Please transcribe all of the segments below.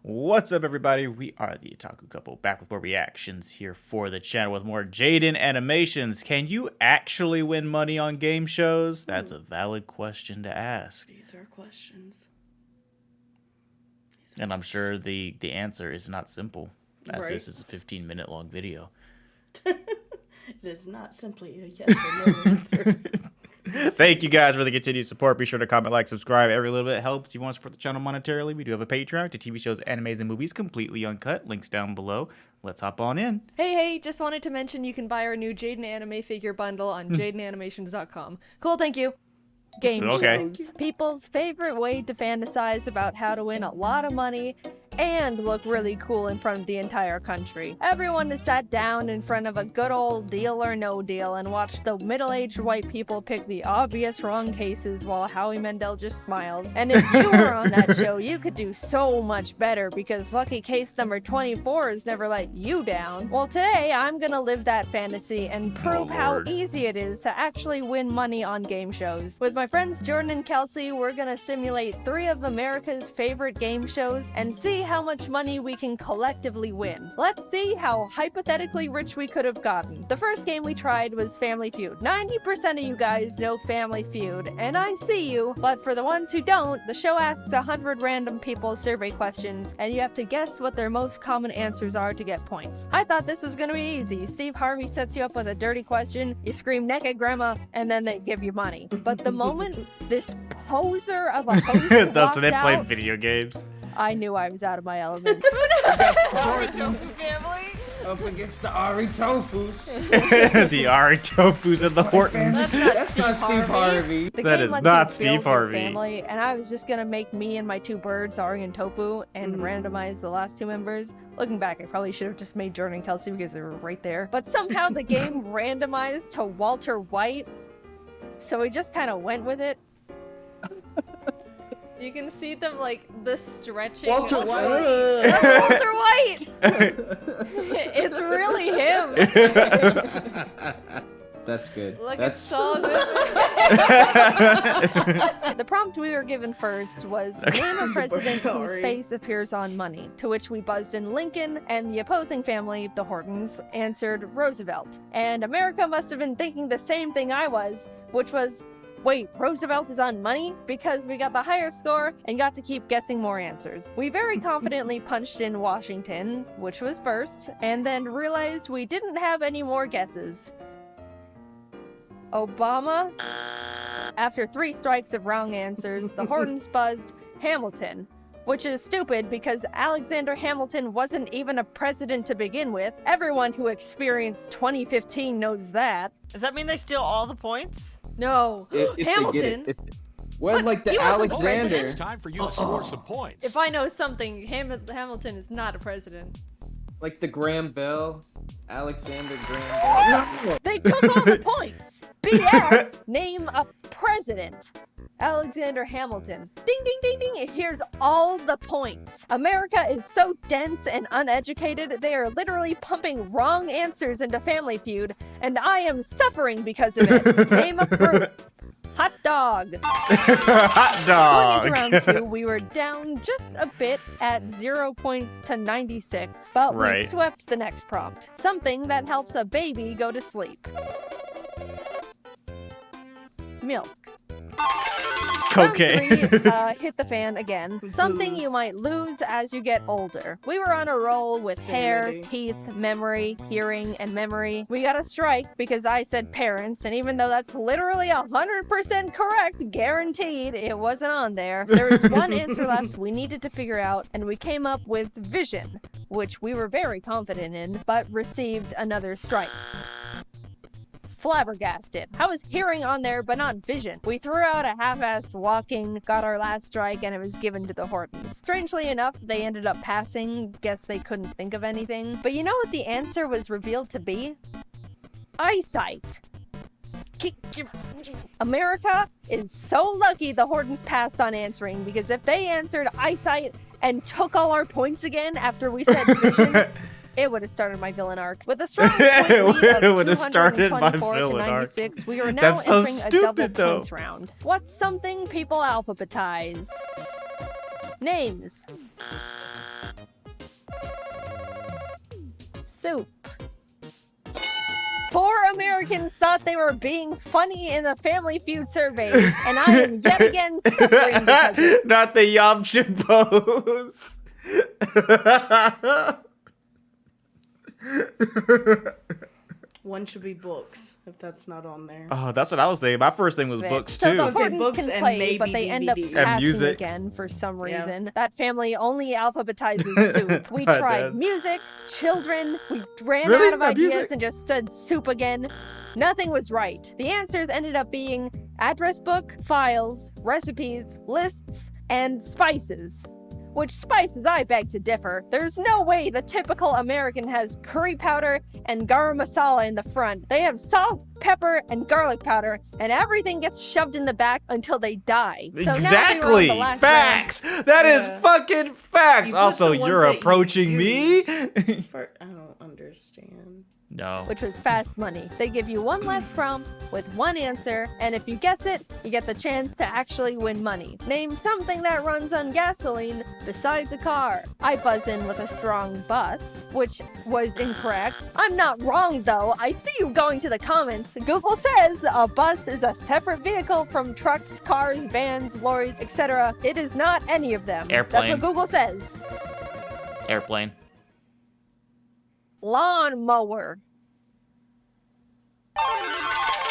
What's up, everybody? We are the Otaku Couple, back with more reactions here for the channel with more Jaiden Animations. Can you actually win money on game shows? That's a valid question to ask. These are questions. And I'm sure the answer is not simple, as Right. this is a 15-minute long video. It is not simply a yes or no answer. Thank you guys for the continued support. Be sure to comment, like, subscribe. Every little bit helps. If you want to support the channel monetarily, we do have a Patreon to TV shows, animes, and movies completely uncut. Links down below. Let's hop on in. Hey, just wanted to mention you can buy our new Jaiden anime figure bundle on jaidenanimation.com. Cool, thank you. Game shows. People's favorite way to fantasize about how to win a lot of money and look really cool in front of the entire country. Everyone has sat down in front of a good old Deal or No Deal and watched the middle-aged white people pick the obvious wrong cases while Howie Mandel just smiles. And if you were on that show, you could do so much better because lucky case number 24 has never let you down. Well, today I'm gonna live that fantasy and prove how easy it is to actually win money on game shows. With my friends Jordan and Kelsey, we're gonna simulate 3 of America's favorite game shows and see how much money we can collectively win. Let's see how hypothetically rich we could have gotten. The first game we tried was Family Feud. 90% of you guys know Family Feud, and I see you, but for the ones who don't, the show asks 100 random people survey questions, and you have to guess what their most common answers are to get points. I thought this was gonna be easy. Steve Harvey sets you up with a dirty question, you scream naked grandma, and then they give you money. But the moment this poser of a host That's walked when they play out, video games. I knew I was out of my element. Family up against the Ari Tofus. The Ari Tofus and the Hortons. That's not Steve Harvey. The That game is lets not you Steve build your Harvey. Family, and I was just gonna make me and my 2 birds, Ari and Tofu, and randomize the last 2 members. Looking back, I probably should have just made Jordan and Kelsey because they were right there. But somehow the game randomized to Walter White, so we just kind of went with it. You can see them like the stretching. Walter White. That's Walter White! It's really him! That's good. Look, That's it's so good. The prompt we were given first was name a president whose face appears on money, to which we buzzed in Lincoln, and the opposing family, the Hortons, answered Roosevelt. And America must have been thinking the same thing I was, which was, wait, Roosevelt is on money? Because we got the higher score and got to keep guessing more answers. We very confidently punched in Washington, which was first, and then realized we didn't have any more guesses. Obama? After 3 strikes of wrong answers, the Hortons buzzed Hamilton, which is stupid because Alexander Hamilton wasn't even a president to begin with. Everyone who experienced 2015 knows that. Does that mean they steal all the points? No, if they get Hamilton. it. Well, like the he wasn't Alexander. It's time for you to score some points. If I know something, Hamilton is not a president. Like the Graham Bell. Alexander Graham Bell. They took all the points. BS. Name a president. Alexander Hamilton. Ding, ding, ding, ding. Here's all the points. America is so dense and uneducated, they are literally pumping wrong answers into Family Feud, and I am suffering because of it. Name a fruit. Hot dog. Hot dog. Going into round 2, we were down just a bit at 0 points to 96, but we Right. swept the next prompt. Something that helps a baby go to sleep. Milk. Okay. Round 3, hit the fan again. Something you might lose as you get older. We were on a roll with hair, Sanity. teeth, memory, hearing, and memory. We got a strike because I said parents, and even though that's literally 100% correct, guaranteed, it wasn't on there. There was 1 answer left we needed to figure out, and we came up with vision, which we were very confident in, but received another strike. Flabbergasted. How is hearing on there but not vision? We threw out a half-assed walking, got our last strike, and it was given to the Hortons. Strangely enough, they ended up passing. Guess they couldn't think of anything. But you know what the answer was revealed to be? Eyesight. America is so lucky the Hortons passed on answering, because if they answered eyesight and took all our points again after we said vision, it would have started my villain arc. With a strong point lead It of would have started my 224 to villain arc. 96, we are now That's so entering a double stupid, though. points round. What's something people alphabetize? Names. soup. 4 Americans thought they were being funny in the Family Feud surveys, and I am yet again suffering because of it. Not the Yamcha pose. One should be books, if that's not on there. Oh, that's what I was thinking. My first thing was books So too. the I would say Hortons books can and play, maybe but they end up DVDs. And passing music. again for some Yeah. reason. That family only alphabetizes soup. We My tried bad. music, children, we ran Really? out of Not ideas music? and just said soup again. Nothing was right. The answers ended up being address book, files, recipes, lists, and spices. Which spices I beg to differ. There's no way the typical American has curry powder and garam masala in the front. They have salt, pepper, and garlic powder, and everything gets shoved in the back until they die. So now we were on Exactly. the last Facts. That is Yeah. fucking facts. You put Also, the ones you're that you approaching me. use. I don't understand. No. round, which was fast money. They give you one last prompt with one answer, and if you guess it, you get the chance to actually win money. Name something that runs on gasoline besides a car. I buzz in with a strong bus, which was incorrect. I'm not wrong though. I see you going to the comments. Google says a bus is a separate vehicle from trucks, cars, vans, lorries, etc. It is not any of them. Airplane. That's what Google says. Airplane. Lawnmower.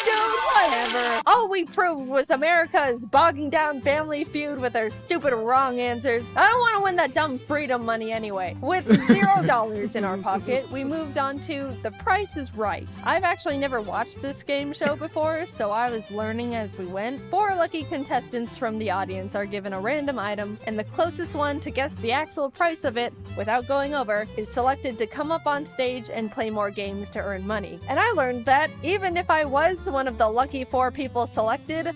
Dude, whatever. All we proved was America's bogging down Family Feud with their stupid wrong answers. I don't want to win that dumb freedom money anyway. With $0 in our pocket, we moved on to The Price is Right. I've actually never watched this game show before, so I was learning as we went. 4 lucky contestants from the audience are given a random item, and the closest one to guess the actual price of it without going over is selected to come up on stage and play more games to earn money. And I learned that even if I was one of the lucky 4 people selected,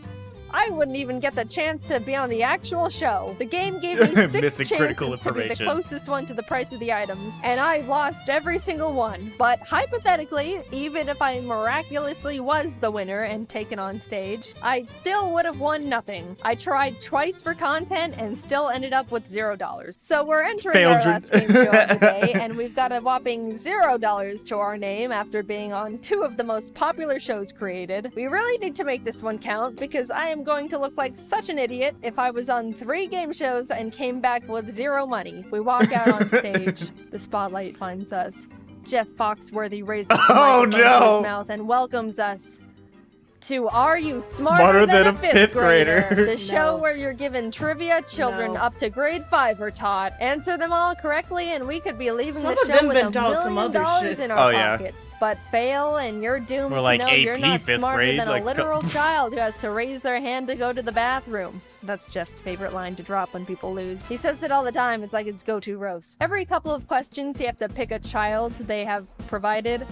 I wouldn't even get the chance to be on the actual show. The game gave me 6 Missing critical chances to be the information. closest one to the price of the items, and I lost every single one. But hypothetically, even if I miraculously was the winner and taken on stage, I still would have won nothing. I tried twice for content and still ended up with $0. So we're entering Failed our your- last game show of the day, and we've got a whopping $0 to our name after being on 2 of the most popular shows created. We really need to make this one count because I am going to look like such an idiot if I was on 3 game shows and came back with 0 money. We walk out on stage. The spotlight finds us. Jeff Foxworthy raises the Oh, microphone to no. his mouth and welcomes us to Are You Smarter Than a Fifth Grader? Grader? The show No. where you're given trivia children No. up to grade 5 are taught. Answer them all correctly and we could be leaving Some the of show them with been $1 taught some million other shit. in our Oh, yeah. pockets. But fail and you're doomed More to like know you're AP not fifth smarter grade, than like, a literal child who has to raise their hand to go to the bathroom. That's Jeff's favorite line to drop when people lose. He says it all the time. It's like his go-to roast. Every couple of questions, you have to pick a child they have provided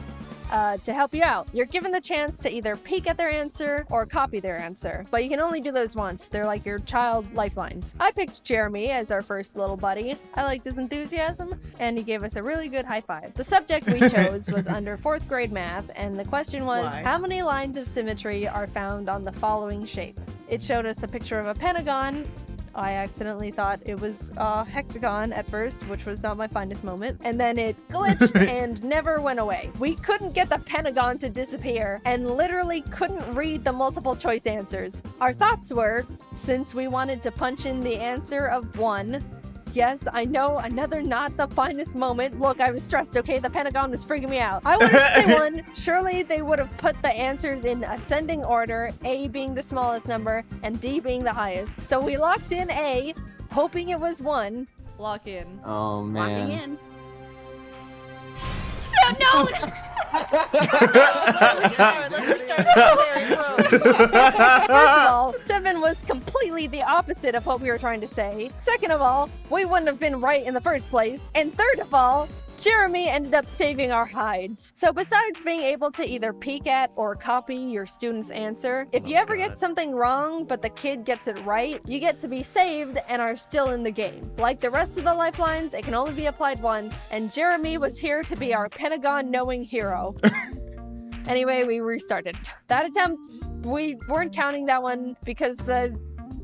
to help you out. You're given the chance to either peek at their answer or copy their answer, but you can only do those once. They're like your child lifelines. I picked Jeremy as our first little buddy. I liked his enthusiasm, and he gave us a really good high five. The subject we chose was under 4th grade math, and the question was, Why? how many lines of symmetry are found on the following shape? It showed us a picture of a pentagon. I accidentally thought it was a hexagon at first, which was not my finest moment. And then it glitched and never went away. We couldn't get the pentagon to disappear and literally couldn't read the multiple choice answers. Our thoughts were, since we wanted to punch in the answer of 1, yes, I know, another not the finest moment. Look, I was stressed, okay? The Pentagon was freaking me out. I wanted to say 1. Surely they would have put the answers in ascending order, A being the smallest number and D being the highest. So we locked in A, hoping it was 1. Lock in. Oh man. Locking in. So no! Let's restart the First of all, 7 was completely the opposite of what we were trying to say. Second of all, we wouldn't have been right in the first place. And third of all, Jeremy ended up saving our hides. So besides being able to either peek at or copy your student's answer, if you ever get something wrong but the kid gets it right, you get to be saved and are still in the game. Like the rest of the lifelines, it can only be applied once, and Jeremy was here to be our Pentagon-knowing hero. Anyway, we restarted. That attempt, we weren't counting that one because the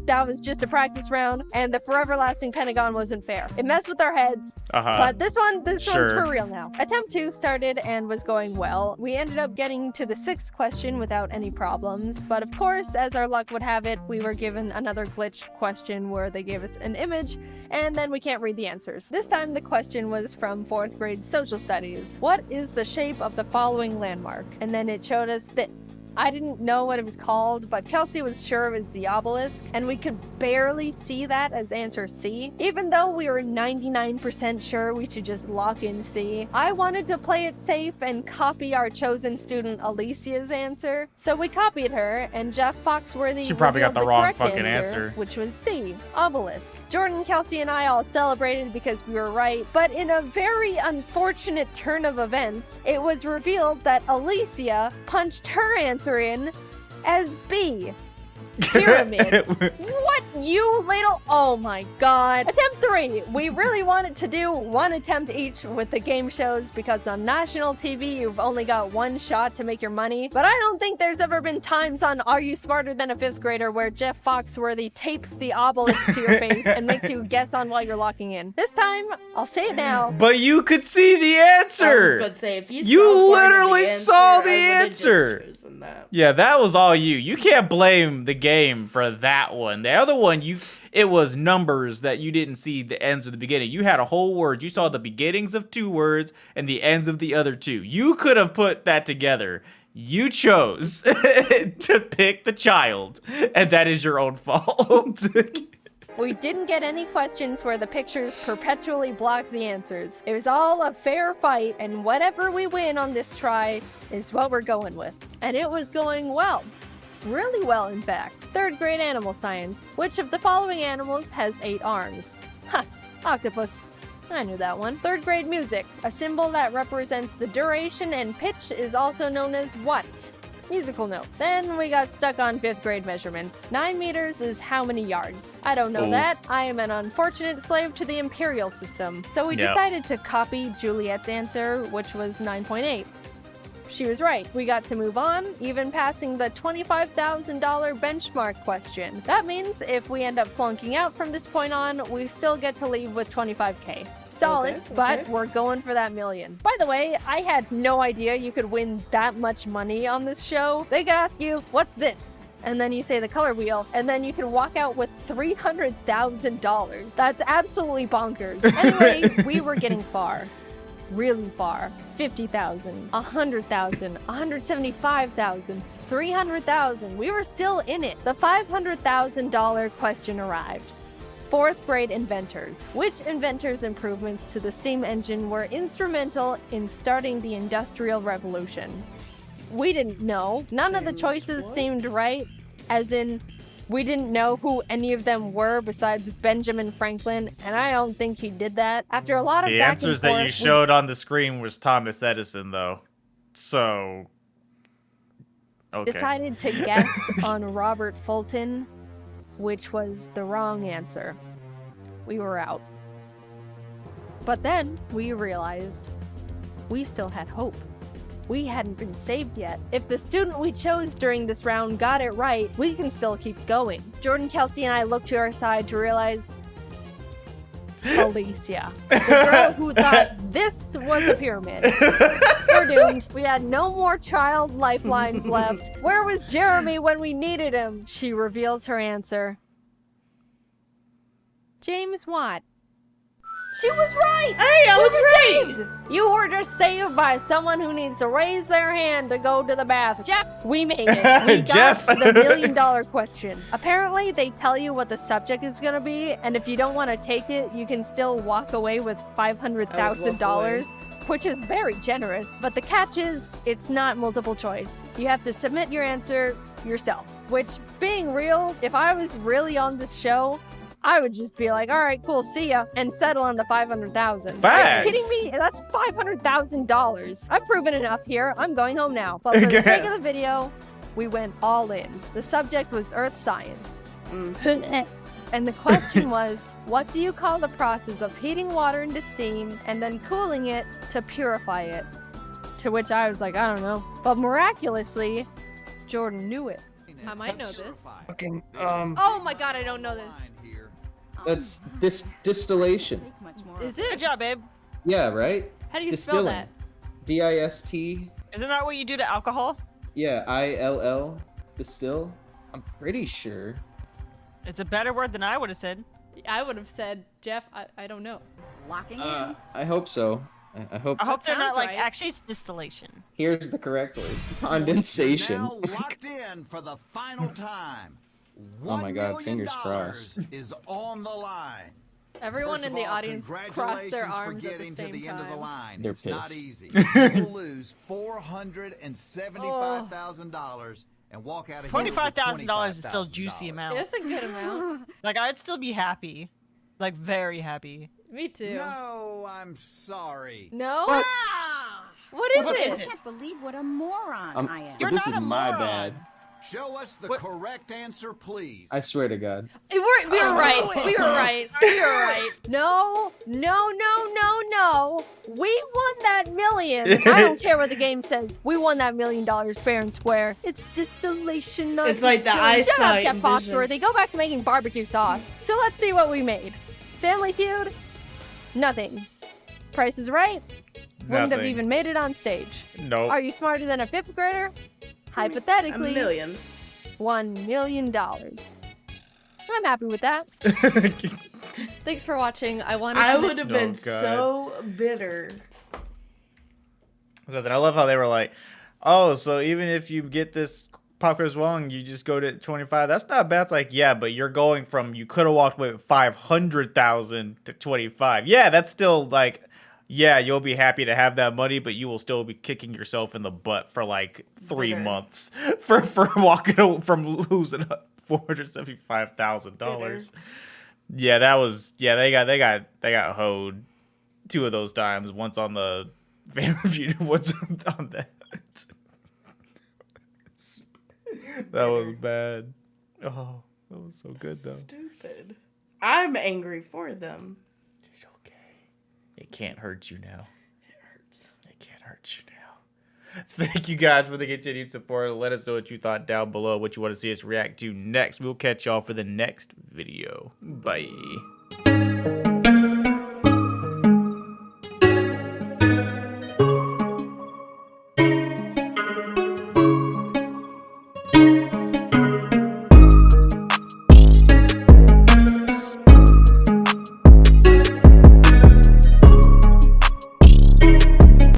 that was just a practice round, and the forever lasting Pentagon wasn't fair. It messed with our heads, but this one's for real now. Attempt 2 started and was going well. We ended up getting to the 6th question without any problems, but of course, as our luck would have it, we were given another glitch question where they gave us an image, and then we can't read the answers. This time the question was from 4th grade social studies. What is the shape of the following landmark? And then it showed us this. I didn't know what it was called, but Kelsey was sure it was the obelisk, and we could barely see that as answer C. Even though we were 99% sure we should just lock in C, I wanted to play it safe and copy our chosen student Alicia's answer. So we copied her, and Jeff Foxworthy She probably got revealed the wrong correct fucking answer, which was C, obelisk. Jordan, Kelsey, and I all celebrated because we were right, but in a very unfortunate turn of events, it was revealed that Alicia punched her answer in as B. Pyramid. What, you little... Oh my god. Attempt 3. We really wanted to do one attempt each with the game shows because on national TV you've only got one shot to make your money, but I don't think there's ever been times on Are You Smarter Than a 5th Grader where Jeff Foxworthy tapes the obelisk to your face and makes you guess on while you're locking in. This time, I'll say it now. But you could see the I was answer. about to say, if you literally saw the I would've answer. just chosen that. Yeah, that was all you. You can't blame the game for that one. The other one, it was numbers that you didn't see the ends of the beginning. You had a whole word. You saw the beginnings of 2 words and the ends of the other 2. You could have put that together. You chose to pick the child, and that is your own fault. We didn't get any questions where the pictures perpetually blocked the answers. It was all a fair fight, and whatever we win on this try is what we're going with. And it was going well. Really well, in fact. 3rd grade animal science. Which of the following animals has 8 arms? Ha! Octopus. I knew that one. 3rd grade music. A symbol that represents the duration and pitch is also known as what? Musical note. Then we got stuck on 5th grade measurements. 9 meters is how many yards? I don't know that. I am an unfortunate slave to the imperial system. So we decided to copy Juliet's answer, which was 9.8. She was right. We got to move on, even passing the $25,000 benchmark question. That means if we end up flunking out from this point on, we still get to leave with 25K. Solid, but we're going for that million. By the way, I had no idea you could win that much money on this show. They could ask you, what's this? And then you say the color wheel, and then you can walk out with $300,000. That's absolutely bonkers. Anyway, we were getting far. Really far. 50,000, 100,000, 175,000, 300,000. We were still in it. The $500,000 question arrived. 4th grade inventors. Which inventors' improvements to the steam engine were instrumental in starting the Industrial Revolution? We didn't know. None of the choices seemed right, as in, we didn't know who any of them were besides Benjamin Franklin, and I don't think he did that. After a lot of The back answers and forth, that you showed on the screen was Thomas Edison, though. So, okay. decided to guess on Robert Fulton, which was the wrong answer. We were out. But then we realized we still had hope. We hadn't been saved yet. If the student we chose during this round got it right, we can still keep going. Jordan, Kelsey, and I looked to our side to realize Alicia, the girl who thought this was a pyramid. We're doomed. We had no more child lifelines left. Where was Jeremy when we needed him? She reveals her answer. James Watt. She was right! Hey, I was right! Saved. You were just saved by someone who needs to raise their hand to go to the bath. Jeff, we made it. We got Jeff. to the $1 million question. Apparently, they tell you what the subject is going to be, and if you don't want to take it, you can still walk away with $500,000, which is very generous. But the catch is, it's not multiple choice. You have to submit your answer yourself, which, being real, if I was really on this show, I would just be like, all right, cool, see ya, and settle on the $500,000. Are you kidding me? That's $500,000. I've proven enough here. I'm going home now. But for the sake of the video, we went all in. The subject was Earth Science. And the question was, what do you call the process of heating water into steam and then cooling it to purify it? To which I was like, I don't know. But miraculously, Jordan knew it. I might know this. Fucking Oh my god, I don't know this. that's distillation. Is Good it? job, babe. Yeah, right? How do you spell that? DIST. Isn't that what you do to alcohol? Yeah, ILL. Distill. I'm pretty sure. It's a better word than I would have said. I would have said, Jeff, I don't know. Locking in. I hope so. I hope. I hope they're sounds not like, right. actually it's distillation. Here's the correct word. Condensation. Now locked in for the final time. Oh my God, $1 million fingers crossed. is on the line. Everyone First in of the all, audience crossed their congratulations for arms at the getting same to the end of the time. line. They're It's not pissed. easy. You'll lose $475,000 and walk out of here with $25,000 is still a juicy $25,000. amount. That's a good amount. Like I'd still be happy, like very happy. Me too. No, I'm sorry. No? What? What is What it? is I it? can't believe what a moron I am. You're This not is a my moron. bad. Show us the What- correct answer, please. I swear to God. We were right. We were right. We were right. No, no, no, no, no. We won that million. I don't care what the game says. We won that $1 million fair and square. It's distillation. Not It's like the distillation. Shut up, eyesight Jeff and vision. Foxworthy. Go back to making barbecue sauce. So let's see what we made. Family Feud? Nothing. Price is Right? Wouldn't have Nothing. even made it on stage. Nope. Are you smarter than a fifth grader? A Hypothetically, million. $1 million. I'm happy with that. Thanks for watching. I wanted I to would have been Oh, God. so bitter. And I love how they were like, oh, so even if you get this pop quiz wrong, you just go to 25. That's not bad. It's like, yeah, but you're going from, you could have walked away with 500,000 to 25. Yeah, that's still like, yeah, you'll be happy to have that money, but you will still be kicking yourself in the butt for like 3 Bitter. months for walking from losing $475,000. Yeah, that was, yeah, they got hoed 2 of those times. Once on the Family Feud, once on that. That was bad. Oh, that was so good though. Stupid. I'm angry for them. It's okay. It can't hurt you now. It hurts. It can't hurt you now. Thank you guys for the continued support. Let us know what you thought down below, what you want to see us react to next. We'll catch y'all for the next video. Bye.